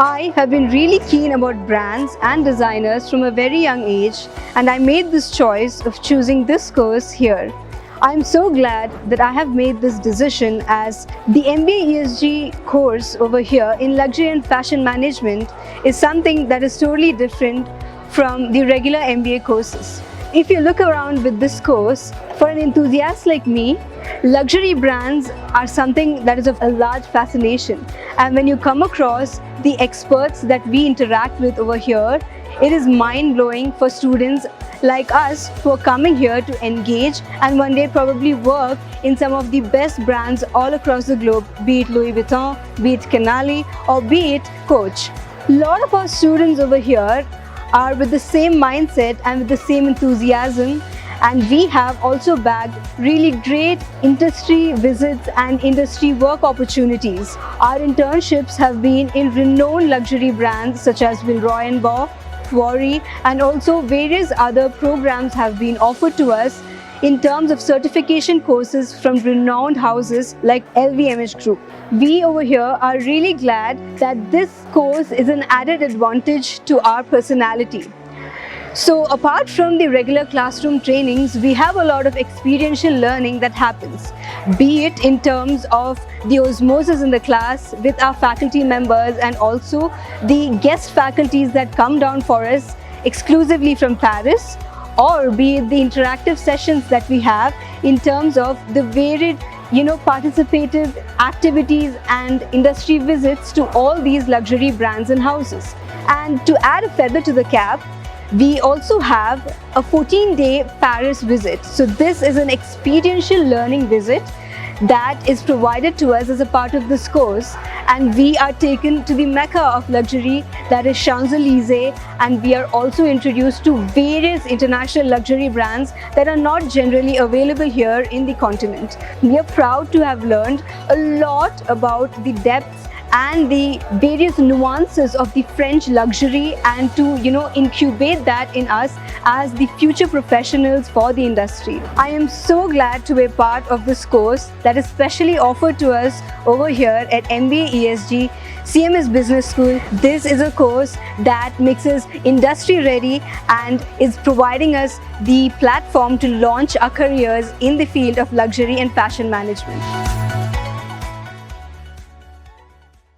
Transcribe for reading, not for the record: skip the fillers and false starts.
I have been really keen about brands and designers from a very young age, and I made this choice of choosing this course here. I am so glad that I have made this decision, as the MBA ESG course over here in luxury and fashion management is something that is totally different from the regular MBA courses. If you look around with this course, for an enthusiast like me, luxury brands are something that is of a large fascination. And when you come across the experts that we interact with over here, it is mind-blowing for students like us who are coming here to engage and one day probably work in some of the best brands all across the globe, be it Louis Vuitton, be it Canali, or be it Coach. A lot of our students over here are with the same mindset and with the same enthusiasm, and we have also bagged really great industry visits and industry work opportunities. Our internships have been in renowned luxury brands such as Villeroy & Boch, Quarry, and also various other programs have been offered to us in terms of certification courses from renowned houses like LVMH Group. We over here are really glad that this course is an added advantage to our personality. So apart from the regular classroom trainings, we have a lot of experiential learning that happens, be it in terms of the osmosis in the class with our faculty members and also the guest faculties that come down for us exclusively from Paris, or be it the interactive sessions that we have in terms of the varied participative activities and industry visits to all these luxury brands and houses. And to add a feather to the cap, we also have a 14-day Paris visit. So this is an experiential learning visit that is provided to us as a part of this course, and we are taken to the mecca of luxury, that is Champs-Élysées, and we are also introduced to various international luxury brands that are not generally available here in the continent. We are proud to have learned a lot about the depths and the various nuances of the French luxury, and to incubate that in us as the future professionals for the industry. I am so glad to be a part of this course that is specially offered to us over here at MBA ESG CMS Business School. This is a course that makes us industry ready and is providing us the platform to launch our careers in the field of luxury and fashion management.